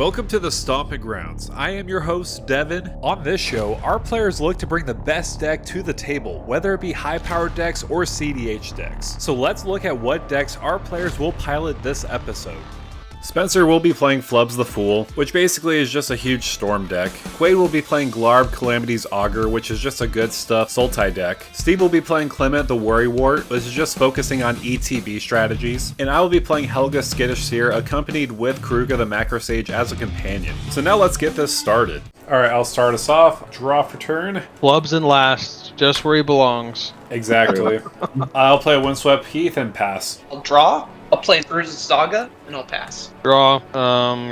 Welcome to the Stomping Grounds. I am your host, Devin. On this show, our players look to bring the best deck to the table, whether it be high-powered decks or CDH decks. So let's look at what decks our players will pilot this episode. Spencer will be playing Flubs the Fool, which basically is just a huge storm deck. Quaid will be playing Glarb Calamity's Augur, which is just a good stuff Sultai deck. Steve will be playing Clement the Worrywart, which is just focusing on ETB strategies. And I will be playing Helga Skittish Seer, accompanied with Kruga the Macro Sage as a companion. So now let's get this started. Alright, I'll start us off. Draw for turn. Flubs in last, just where he belongs. Exactly. I'll play Windswept Heath and pass. I'll draw. I'll play Bruises Saga, and I'll pass. Draw,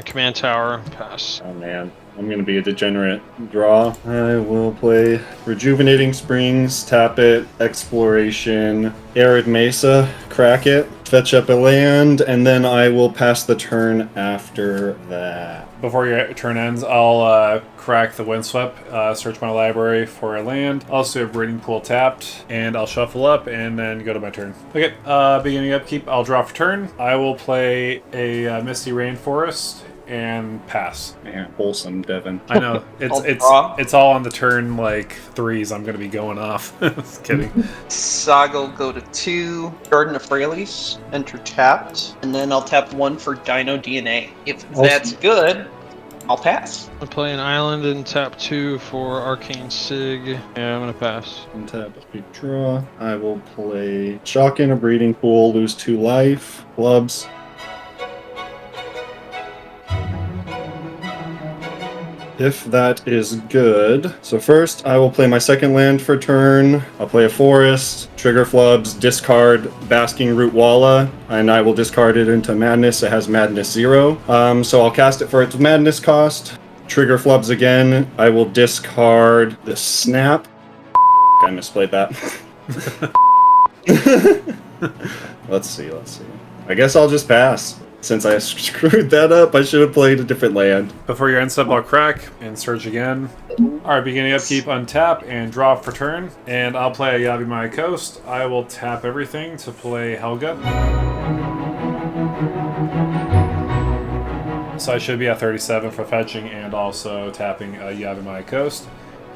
Command Tower, pass. Oh man, I'm going to be a degenerate. Draw. I will play Rejuvenating Springs, tap it, Exploration, Arid Mesa, crack it, fetch up a land, and then I will pass the turn after that. Before your turn ends, I'll crack the Windswept, search my library for a land. Also have Breeding Pool tapped, and I'll shuffle up and then go to my turn. Okay, beginning upkeep, I'll draw for turn. I will play a Misty Rainforest and pass. Man, wholesome, Devin. I know it's all on the turn like threes. I'm gonna be going off. Just kidding. Saga will go to 2. Garden of Fraley's, enter tapped, and then I'll tap 1 for Dino DNA. If that's good, I'll pass. I'll play an island and tap 2 for Arcane Sig. Yeah, I'm gonna pass. Untap, big draw. I will play Shock in a Breeding Pool, lose 2 life. Flubs. If that is good. So first, I will play my second land for turn. I'll play a forest, trigger Flubs, discard Basking Root Walla, and I will discard it into Madness. It has Madness 0. So I'll cast it for its Madness cost. Trigger Flubs again. I will discard the Snap. I misplayed that. Let's see. I guess I'll just pass. Since I screwed that up, I should have played a different land. Before your end step, I'll crack and search again. Alright, beginning upkeep, untap and draw for turn. And I'll play a Yavimaya Coast. I will tap everything to play Helga. So I should be at 37 for fetching and also tapping a Yavimaya Coast.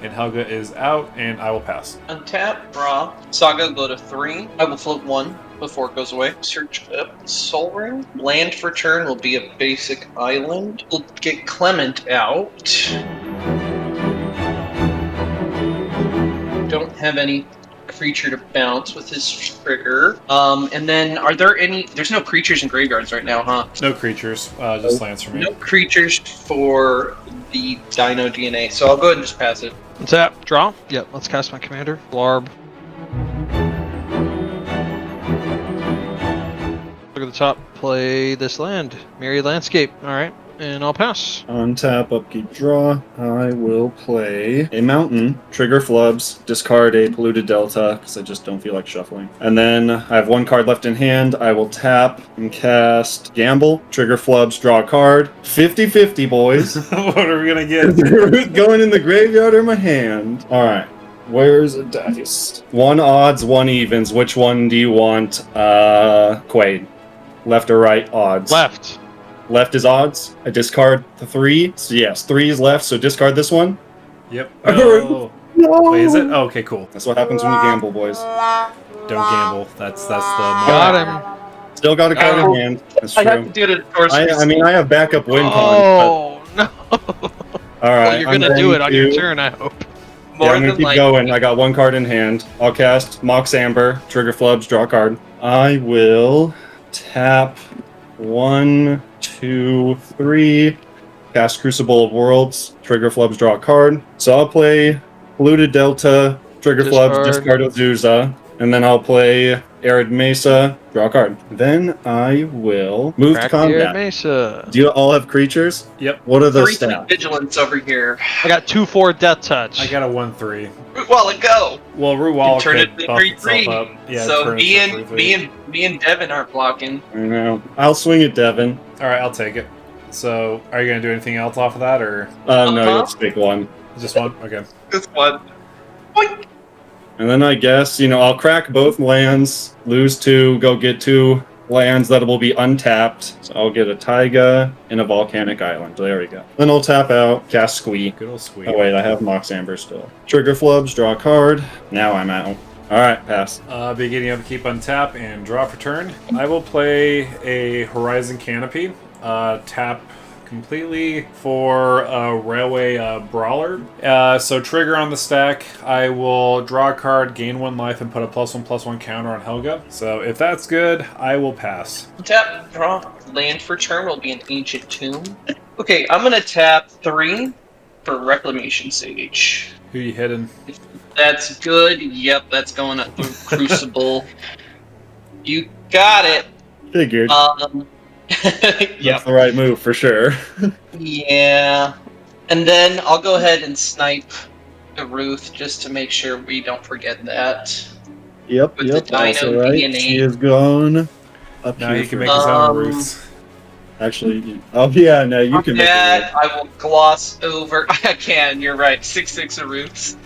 And Helga is out, and I will pass. Untap, draw. Saga will go to 3. I will float 1 before it goes away. Search up Soul Ring. Land for turn will be a basic island. We'll get Clement out. Don't have any creature to bounce with his trigger. And then are there any... There's no creatures in graveyards right now, huh? No creatures, just lands for me. No creatures for the Dino DNA, so I'll go ahead and just pass it. Tap, draw. Yep, let's cast my commander. Glarb. Look at the top. Play this land. Myriad Landscape. Alright. And I'll pass. Untap, upkeep, draw. I will play a mountain, trigger Flubs, discard a Polluted Delta, because I just don't feel like shuffling. And then I have 1 card left in hand. I will tap and cast Gamble, trigger Flubs, draw a card. 50-50, boys. What are we going to get? Going in the graveyard or my hand? Alright. Where's a dice? 1 odds, 1 evens. Which one do you want? Quaid. Left or right odds? Left. Left is odds. I discard the 3. So yes, 3 is left, so discard this one. Yep. No. Wait, is it? Oh, okay, cool. That's what happens when you gamble, boys. Don't gamble. That's the... Got him. Still got a card in hand. That's true. I have to do it at first. I mean, I have backup win con. Oh, no. All right. Well, you're going to do it on your turn, I hope. Yeah, I'm going to keep going. I got 1 card in hand. I'll cast Mox Amber, trigger Flubs, draw a card. I will tap 1, 2, 3. Cast Crucible of Worlds, trigger Flubs, draw a card. So I'll play Polluted Delta, trigger Flubs, discard Azusa, and then I'll play Arid Mesa, draw a card. Then I will move to combat. Arid Mesa. Do you all have creatures? Yep. What are the 3 stats? vigilance over here. I got 2/4 Death Touch. I got a 1/3. Root Walla, go! Well, Root Walla Turn could it to buff 3/3. itself up. Yeah, So turn me it to 3/3. and Devin aren't blocking. I know. I'll swing it, Devin. Alright, I'll take it. So, are you going to do anything else off of that, or No, let's take 1. just one? Okay. This one. And then I guess, I'll crack both lands, lose 2, go get 2, lands that will be untapped. So I'll get a taiga and a volcanic island. There we go. Then I'll tap out, cast Squee. Good old sweet. Oh wait, I have Mox Amber still. Trigger Flubs, draw a card. Now I'm out. Alright, pass. Beginning of keep untap and draw for turn. I will play a Horizon Canopy. Tap completely for a Railway Brawler. So trigger on the stack. I will draw a card, gain 1 life, and put a +1/+1 counter on Helga. So if that's good, I will pass. Tap, draw, land for turn will be an Ancient Tomb. Okay, I'm gonna tap 3 for Reclamation Sage. Who you hitting? That's good. Yep, that's going up through Crucible. You got it. Figured. Yep. That's the right move for sure. Yeah. And then I'll go ahead and snipe the Ruth just to make sure we don't forget that. Yep, With the yep, Dino also right. DNA. She is gone. Up Now here you can for- make his own roofs. Actually, oh yeah, no, you can make that, it. I will gloss over. I can, you're right. 6/6 of Ruths.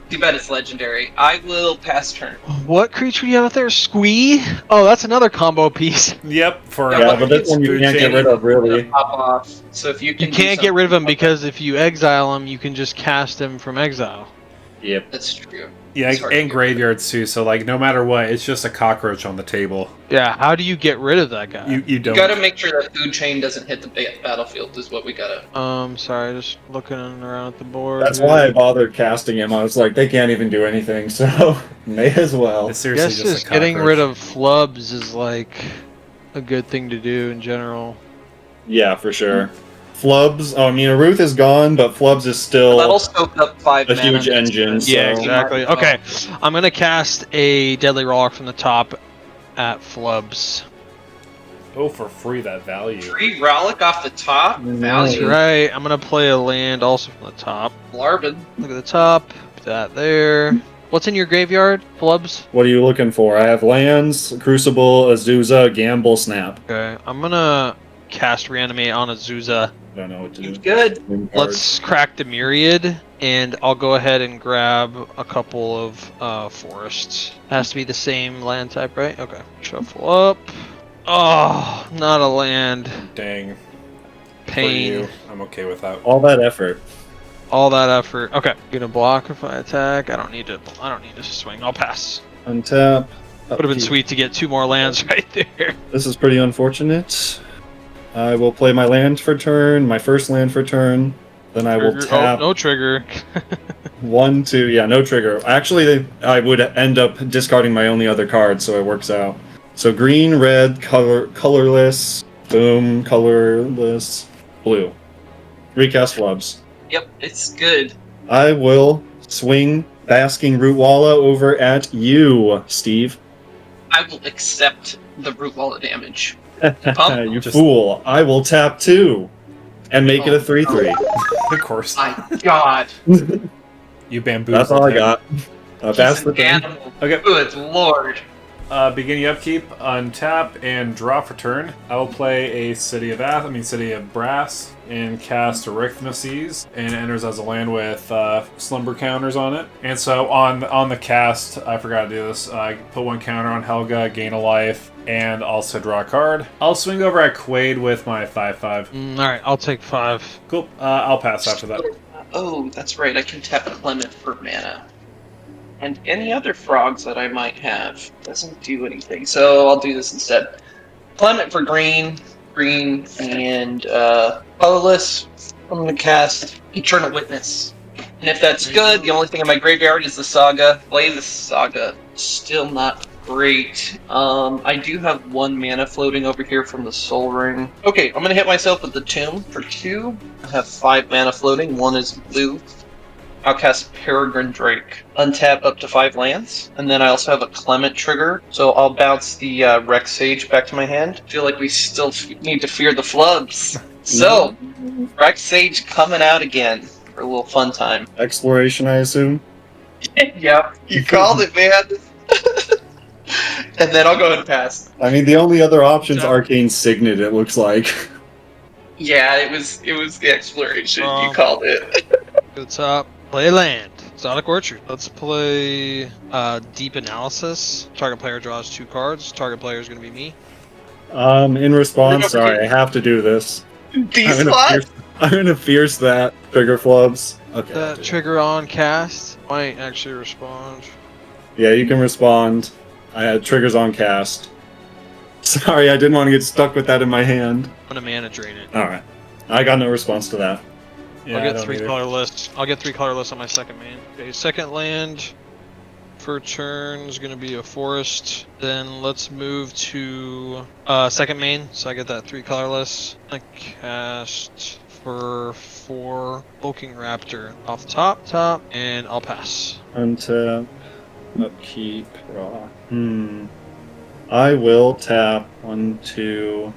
Too bad it's legendary. I will pass turn. What creature do you have out there? Squee? Oh, that's another combo piece. Yep, for Yeah, Yeah, but this one you food can't get chain. rid of, really. Pop off. So if you can You do can't get rid of him something about because if you exile him, you can just cast him from exile. Yep. that, that's true. Yeah, It's hard to and get graveyards too. So like, no matter what, it's just a cockroach on the table. Yeah, how do you get rid of that guy? You You don't. gotta make sure that food chain doesn't hit the battlefield. Is what we gotta. Sorry, just looking around at the board. That's here. why I bothered casting him. I was like, they can't even do anything, so may as well. It's I seriously guess just just a getting cockroach. rid of flubs is like a good thing to do in general. Yeah, for sure. Flubs, oh, I mean, Ruth is gone, but Flubs is That'll still soak up 5 a mana. huge engine. Yeah, So- exactly. Okay, I'm gonna cast a Deadly Rock from the top at flubs. Oh, for free, that value. Free Relic off the top. No. That's Value. right. I'm gonna play a land also from the top. Glarbin. Look at the top. Put that there. What's in your graveyard, flubs? What are you looking for? I have lands, Crucible, Azusa, Gamble, Snap. Okay, I'm gonna cast Reanimate on Azusa. I don't know what to do. Good. Let's crack the Myriad, and I'll go ahead and grab a couple of forests. Has to be the same land type, right? Okay. Shuffle up. Oh, not a land. Dang. For Pain. you, I'm okay with that. All that effort. All that effort. Okay. Gonna block if I attack. I don't need to swing. I'll pass. Untap. Would have been sweet to get 2 more lands right there. This is pretty unfortunate. I will play my land for turn, my first land for turn. Then I will Trigger. tap Oh, no trigger. 1, 2. Yeah, no trigger. Actually, I would end up discarding my only other card, so it works out. So green, red, colorless, boom, colorless, blue. Recast Flubs. Yep, it's good. I will swing Basking Rootwalla over at you, Steve. I will accept the root wallet damage. Pump. You Just- fool. I will tap 2 and make it a 3/3. Of course. My God. You bamboozled That's all I him. got. That's He's the an thing. animal. Okay. Good Lord. Beginning upkeep, untap and draw for turn. I will play a City of Brass, and cast Arithmeses, and it enters as a land with slumber counters on it. And so on the cast, I forgot to do this. I put 1 counter on Helga, gain a life, and also draw a card. I'll swing over at Quaid with my 5/5. Alright, I'll take 5. Cool. I'll pass after that. Oh, that's right. I can tap Clement for mana. And any other frogs that I might have. Doesn't do anything. So I'll do this instead. Clement for green, and colorless. I'm going to cast Eternal Witness. And if that's good, the only thing in my graveyard is the Saga. Play the Saga. Still not great. I do have 1 mana floating over here from the Soul Ring. Okay, I'm going to hit myself with the Tomb for 2. I have 5 mana floating. 1 is blue. I'll cast Peregrine Drake. Untap up to 5 lands. And then I also have a Clement trigger. So I'll bounce the Rex Sage back to my hand. I feel like we still need to fear the Flubs. So, Rex Sage coming out again for a little fun time. Exploration, I assume. Yeah, you called it, man. And then I'll go ahead and pass. I mean, the only other option's Arcane Signet, it looks like. Yeah, it was the exploration. You Um, called it. Good top. Play land. Exotic Orchard. Let's play Deep Analysis. Target player draws 2 cards. Target player is going to be me. In response, sorry, I have to do this. D-slot? I'm gonna fierce that. Trigger Flubs. Okay. That trigger on cast might actually respond. Yeah, you can respond. I had triggers on cast. Sorry, I didn't want to get stuck with that in my hand. I'm going to mana drain it. Alright. I got no response to that. Yeah, I'll I get don't 3 either. colorless. I'll get 3 colorless on my second main. Okay, second land for turn is going to be a forest. Then let's move to second main. So I get that 3 colorless. I cast for 4 Hulking Raptor off the top, and I'll pass. Untap. Upkeep. Draw. I will tap 1, 2,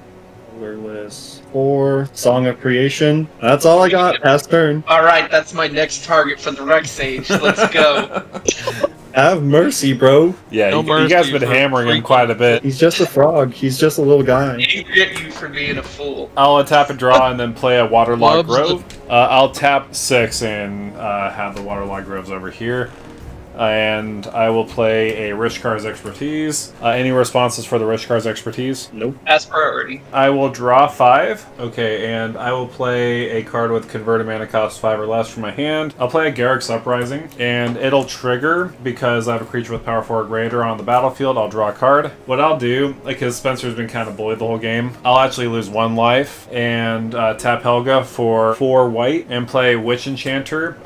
colorless, 4. Song of Creation. That's all I got. Pass turn. Alright, that's my next target for the Rex Sage. Let's go. Have mercy, bro. Yeah, No you guys mercy been for hammering him freaking- quite a bit. He's just a frog. He's just a little guy. You get you for being a fool. I'll tap and draw and then play a Waterlogged Flubs Grove. I'll tap 6 and have the Waterlogged Groves over here. And I will play a Rishkar's Expertise. Any responses for the Rishkar's Expertise? Nope. As priority. I will draw 5. Okay, and I will play a card with converted mana cost 5 or less from my hand. I'll play a Garruk's Uprising, and it'll trigger because I have a creature with power 4 or greater on the battlefield. I'll draw a card. What I'll do, because Spencer's been kind of bullied the whole game, I'll actually lose 1 life and tap Helga for 4 white and play Witch Enchanter,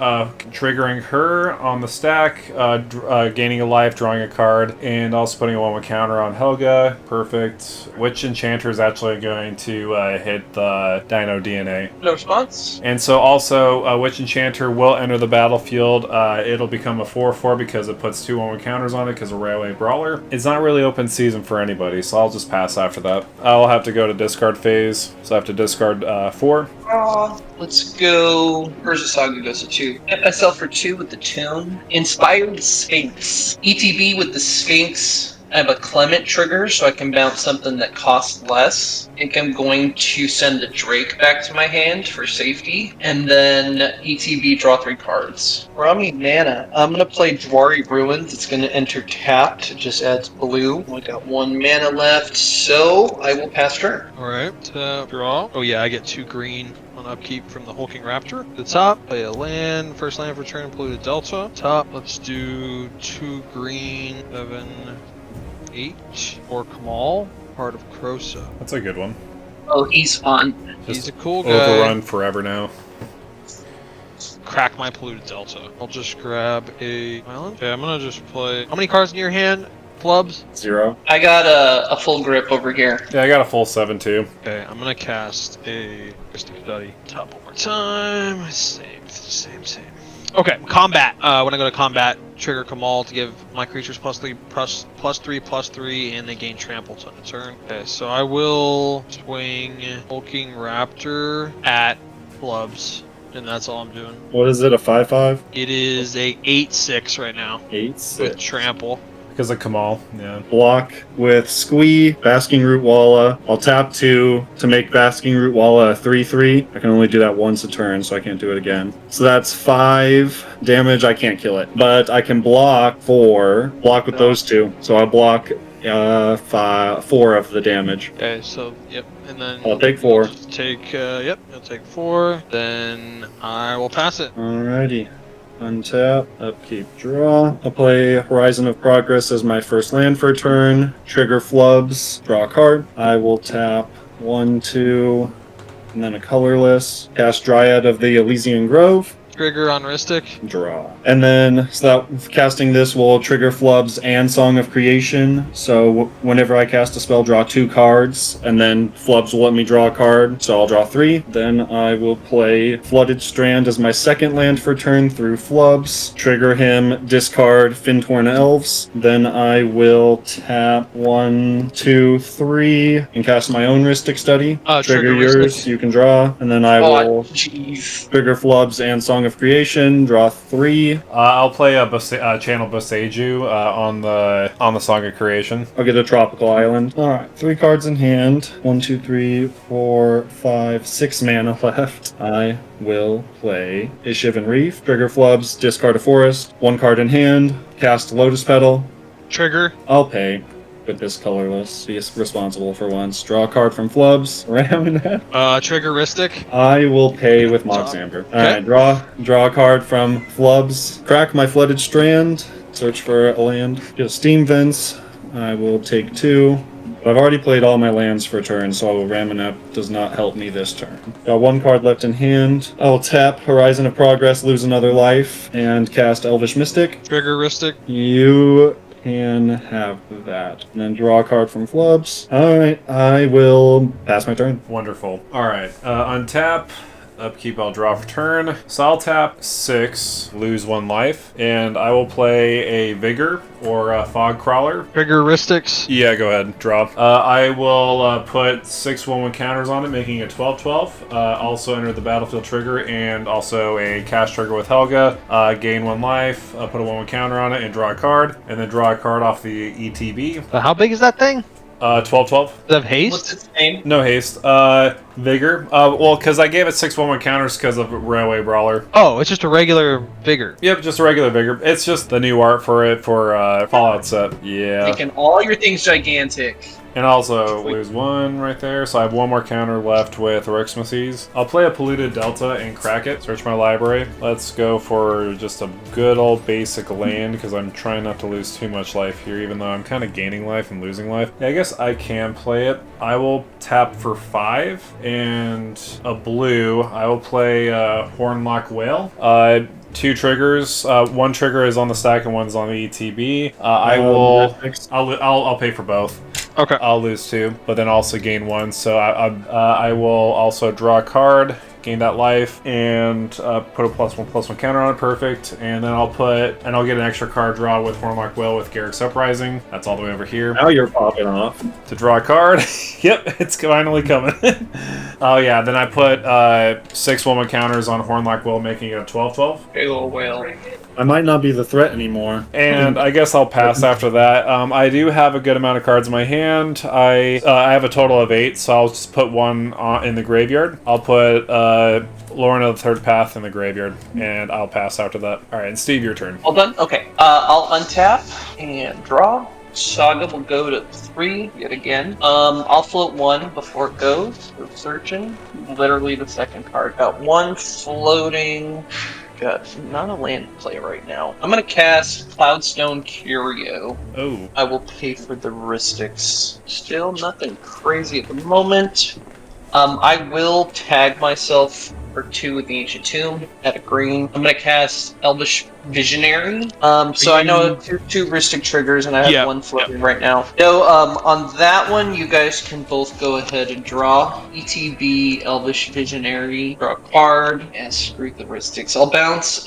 triggering her on the stack, gaining a life, drawing a card, and also putting a 1/1 counter on Helga. Perfect. Witch Enchanter is actually going to hit the Dino DNA. No response? And so also, Witch Enchanter will enter the battlefield. It'll become a 4/4 because it puts 2 1/1 counters on it because of Railway Brawler. It's not really open season for anybody, so I'll just pass after that. I'll have to go to discard phase, so I have to discard 4. Let's go. Urza Saga goes to 2. Hit myself for 2 with the Tune. Inspired Sphinx. ETB with the Sphinx. I have a Clement trigger, so I can bounce something that costs less. I think I'm going to send the Drake back to my hand for safety. And then ETB, draw 3 cards. For how many mana? I'm going to play Dwari Ruins. It's going to enter tapped. It just adds blue. I got 1 mana left, so I will pass turn. Alright, draw. Oh yeah, I get 2 green on upkeep from the Hulking Raptor. At the top, play a land. First land for turn, polluted Delta. Top, let's do 2 green, 7, 8. Or Kamal, part of Krosa. That's a good one. Oh, he's fun. He's a cool guy. Overrun forever now. Crack my polluted Delta. I'll just grab a island. Okay, I'm gonna just play. How many cards in your hand, Flubs? 0. I got a full grip over here. Yeah, I got a full 7 too. Okay, I'm gonna cast a Mystic Study. Top one more time. Same. Okay, combat. When I go to combat, trigger Kamal to give my creatures +3/+3/+3, and they gain trample on a turn. Okay, so I will swing Hulking Raptor at Flubs, and that's all I'm doing. What is it, a 5/5? It is a 8/6 right now 8/6. with trample. Because of Kamal, yeah. Block with Squee, Basking Root Walla. I'll tap 2 to make Basking Root Walla a 3/3. I can only do that once a turn, so I can't do it again. So that's 5 damage. I can't kill it. But I can block 4. Block with those 2. So I'll block 4 of the damage. Okay, so yep, and then I'll take 4. just take I'll take 4. Then I will pass it. Alrighty. Untap, upkeep, draw. I'll play Horizon of Progress as my first land for a turn. Trigger Flubs, draw a card. I will tap 1, 2, and then a colorless. Cast Dryad of the Elysian Grove. Trigger on Ristic. Draw. And then, so that casting this will trigger Flubs and Song of Creation. So whenever I cast a spell, draw 2 cards, and then Flubs will let me draw a card, so I'll draw 3. Then I will play Flooded Strand as my second land for turn through Flubs. Trigger him, discard Fintorn Elves. Then I will tap 1, 2, 3, and cast my own Ristic Study. Trigger yours, Ristic. you can draw, and then I will Jeez. trigger Flubs and Song Song of Creation, draw 3. I'll play a Channel Boseiju on the Song of Creation. I'll get a Tropical Island. Alright, 3 cards in hand. 1, 2, 3, 4, 5, 6 mana left. I will play a Shivan Reef, trigger Flubs, discard a forest, 1 card in hand, cast Lotus Petal. Trigger. I'll pay with this colorless. Be responsible for once. Draw a card from Flubs. Ramming that. Triggeristic. I will pay with Mox Amber. Alright, draw a card from Flubs. Crack my Flooded Strand. Search for a land. Get a Steam Vents. I will take 2. But I've already played all my lands for turn, so Ramanep does not help me this turn. Got 1 card left in hand. I will tap Horizon of Progress, lose another life, and cast Elvish Mystic. Triggeristic. You can have that. And then draw a card from Flubs. Alright, I will pass my turn. Wonderful. Alright, untap. Upkeep, I'll draw for turn. So I'll tap 6, lose 1 life, and I will play a Vigor or a Fog Crawler. Triggeristics. Yeah, go ahead, draw. I will put 6 1/1 counters on it, making it 12/12. Also enter the battlefield trigger, and also a cast trigger with Helga. Gain 1 life, put a 1/1 counter on it, and draw a card, and then draw a card off the ETB. How big is that thing? 12/12. Does it have haste? What's its name? No haste. Vigor. Well, because I gave it 6 1/1 counters because of Railway Brawler. Oh, it's just a regular Vigor. Yep, just a regular Vigor. It's just the new art for it for Fallout set. Yeah. Making all your things gigantic. And also lose 1 right there, so I have 1 more counter left with Rixmacies. I'll play a Polluted Delta and crack it. Search my library. Let's go for just a good old basic land, because I'm trying not to lose too much life here, even though I'm kind of gaining life and losing life. Yeah, I guess I can play it. I will tap for 5, and a blue. I will play Hornlock Whale. 2 triggers. 1 trigger is on the stack and 1's on the ETB. I'll pay for both. Okay. I'll lose 2, but then also gain 1. So I will also draw a card, gain that life, and put a +1/+1 counter on it. Perfect. And then I'll get an extra card draw with Hornlock Whale with Garrick's Uprising. That's all the way over here. Now you're popping off. To draw a card. Yep, it's finally coming. Oh yeah, then I put 6 1/1 counters on Hornlock Whale, making it a 12/12. Hey, little whale. I might not be the threat anymore. And I guess I'll pass after that. I do have a good amount of cards in my hand. I have a total of 8, so I'll just put 1 in the graveyard. I'll put Lorna of the Third Path in the graveyard, and I'll pass after that. Alright, and Steve, your turn. All done? Okay. I'll untap and draw. Saga will go to 3 yet again. I'll float 1 before it goes. So searching. Literally the second card. Got 1 floating. Got not a land play right now. I'm gonna cast Cloudstone Curio. Oh. I will pay for the Ristics. Still nothing crazy at the moment. I will tag myself for 2 with the Ancient Tomb at a green. I'm gonna cast Elvish Visionary. So I know two Ristic triggers, and I have 1 floating right now. So on that one, you guys can both go ahead and draw. ETB, Elvish Visionary, draw a card, and screw the Ristics. I'll bounce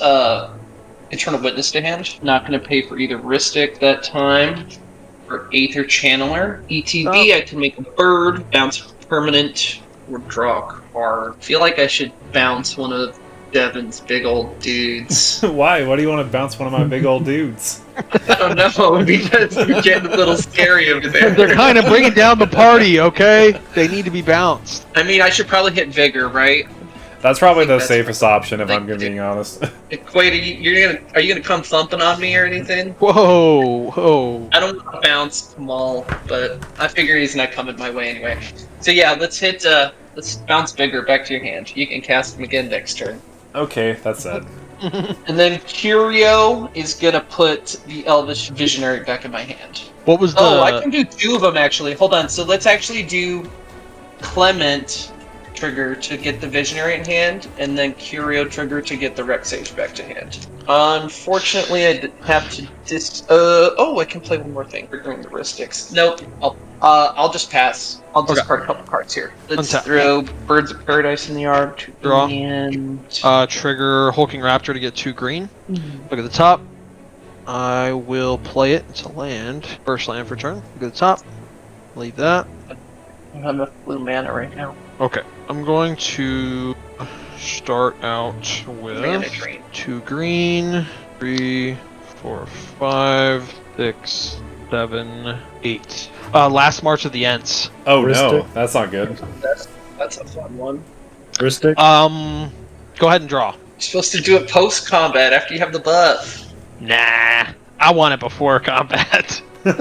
Eternal Witness to hand. Not gonna pay for either Ristic that time. For Aether Channeler. ETB, I can make a bird, bounce permanent, or draw a card. I feel like I should bounce one of Devin's big old dudes. Why? Why do you want to bounce one of my big old dudes? I don't know, because you're getting a little scary over there. They're kind of bringing down the party, okay? They need to be bounced. I mean, I should probably hit Vigor, right? That's probably the safest option, if I'm being honest. Wait, are you gonna come thumping on me or anything? Whoa, whoa. I don't want to bounce Kamal, but I figure he's not coming my way anyway. So yeah, let's bounce Vigor back to your hand. You can cast him again next turn. Okay, that's it. And then Curio is gonna put the Elvish Visionary back in my hand. What was the... Oh, I can do 2 of them actually. Hold on, so let's actually do Clement trigger to get the Visionary in hand, and then Curio trigger to get the Rex Sage back to hand. Unfortunately, I have to I can play one more thing. Triggering the Ristics. Nope. I'll just pass. I'll discard a couple cards here. Let's throw Birds of Paradise in the yard. Draw. And trigger Hulking Raptor to get 2 green. Look at the top. I will play it. It's a land. First land for turn. Look at the top. Leave that. I have enough blue mana right now. Okay. I'm going to start out Mana with drain. 2 green, 3, 4, 5, 6, 7, 8. Last March of the Ents. Oh no, Heuristic. that's not good. That's a fun one. Heuristic. Go ahead and draw. You're supposed to do it post combat after you have the buff. Nah, I want it before combat. So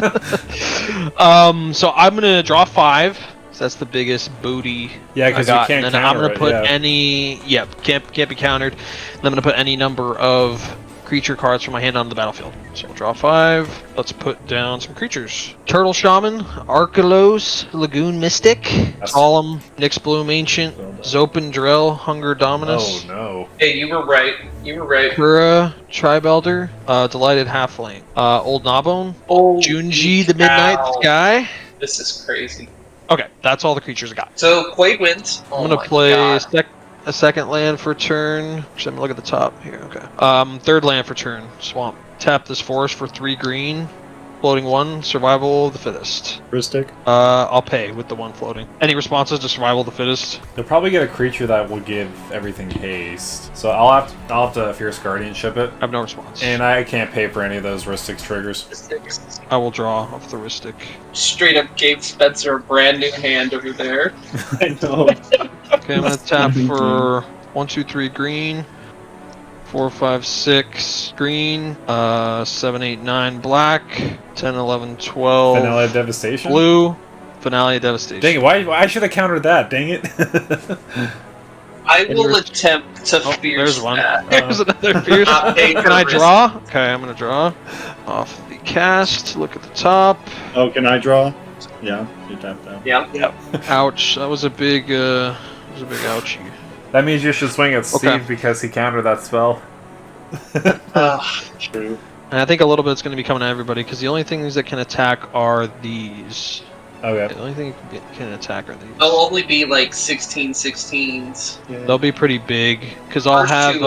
I'm gonna draw 5. So that's the biggest booty. Yeah, because you I got. can't And then counter I'm gonna it, put yeah. any. Yep, can't be countered. And I'm gonna put any number of creature cards from my hand on the battlefield. So we'll draw 5. Let's put down some creatures. Turtle Shaman, Arkelos, Lagoon Mystic, Solemn, Nyx Bloom Ancient, Zopen Drill, Hunger Dominus. Oh no. Hey, you were right. You were right. Kura, Tribe Elder, Delighted Halfling, Old Gnawbone, Oh, Junji the Midnight cow. Sky. This is crazy. Okay, that's all the creatures I got. So Quade wins. Oh I'm gonna my play God. a second land for turn. Actually, I'm gonna look at the top here. Okay. Third land for turn. Swamp. Tap this forest for 3 green. Floating 1. Survival of the fittest. Heuristic. I'll pay with the 1 floating. Any responses to survival of the fittest? They'll probably get a creature that will give everything haste. So I'll have to Fierce Guardianship it. I have no response. And I can't pay for any of those Ristix triggers. I will draw off the Ristic. Straight up gave Spencer a brand new hand over there. I know. Okay, I'm gonna tap Stomping for 1, 2, 3 green. 4, 5, 6 green, 7, 8, 9 black, 10, 11, 12 Finale of Devastation? blue, Finale of Devastation. Dang it, why I should have countered that, dang it. I will attempt to Oh, fierce there's one. that. There's another fierce. Not pay Can for I risk. draw? Okay, I'm gonna draw. Off the cast, look at the top. Oh, can I draw? Yeah, you tap that. Yeah. Ouch, that was a big ouchie. That means you should swing at Steve Okay. because he countered that spell. True. And I think a little bit's gonna be coming at everybody, because the only things that can attack are these. Okay. The only thing you can attack are these. They'll only be like 16/16s. They'll be pretty big, because I'll First have two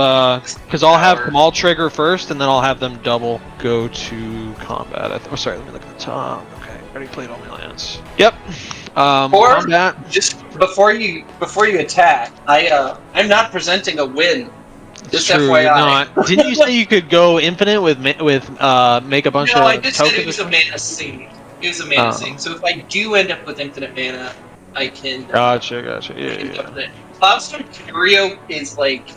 Kamal power. trigger first, and then I'll have them double go to combat. Oh, sorry, let me look at the top. Okay, already played all my lands. Yep. Or- Combat. Just before you attack, I'm not presenting a win. It's Just true, FYI. you're not. Didn't you say you could go infinite with make a bunch No, of I just said it tokens? was a mana sink. It was a mana sink. So if I do end up with infinite mana, I can. Gotcha. Yeah, I can yeah. jump it. Cloudstorm Furio is like.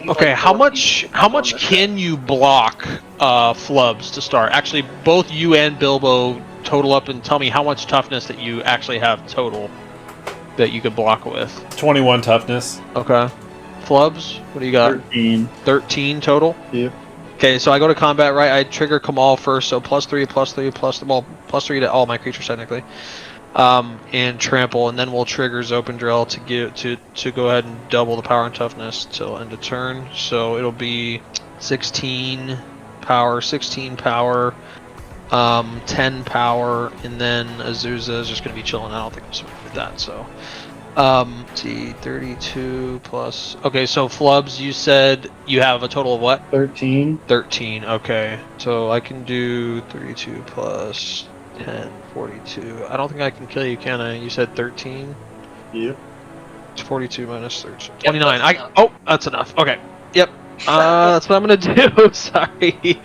Okay, like how 40 much on this can you block Flubs to start? Actually, both you and Bilbo total up and tell me how much toughness that you actually have total that you could block with. 21 toughness. Okay. Flubs, what do you got? 13. 13 total? Yep. Okay, so I go to combat, right? I trigger Kamal first, so +3, +3 to all my creatures technically. And trample, and then we'll trigger Zopen Drill to go ahead and double the power and toughness till end of turn. So it'll be 16 power, 10 power, and then Azusa is just gonna be chilling. I don't think I'm swinging with that, so. Let's see, 32 plus. Okay, so Flubs, you said you have a total of what? 13. 13. Okay, so I can do 32 plus 10, 42. I don't think I can kill you, can I? You said 13. Yep. It's 42 minus 13. Yep, 29. that's enough. Oh, that's enough. Okay. Yep. That's what I'm gonna do. Sorry.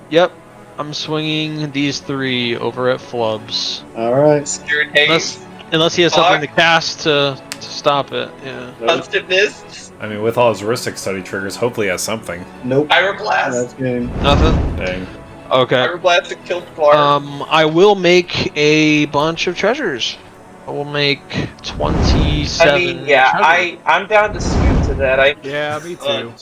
Yep. I'm swinging these 3 over at Flubs. Alright. Secured haste. Unless he has something to cast to stop it. Yeah. Constiveness. I mean, with all his Ristic study triggers, hopefully he has something. Nope. Pyroblast. That's game. Nothing. Dang. Okay. Pyroblast that killed Glarb. I will make a bunch of treasures. I will make 27. I mean, yeah, treasures. I'm down to scoot to that. Yeah, me too.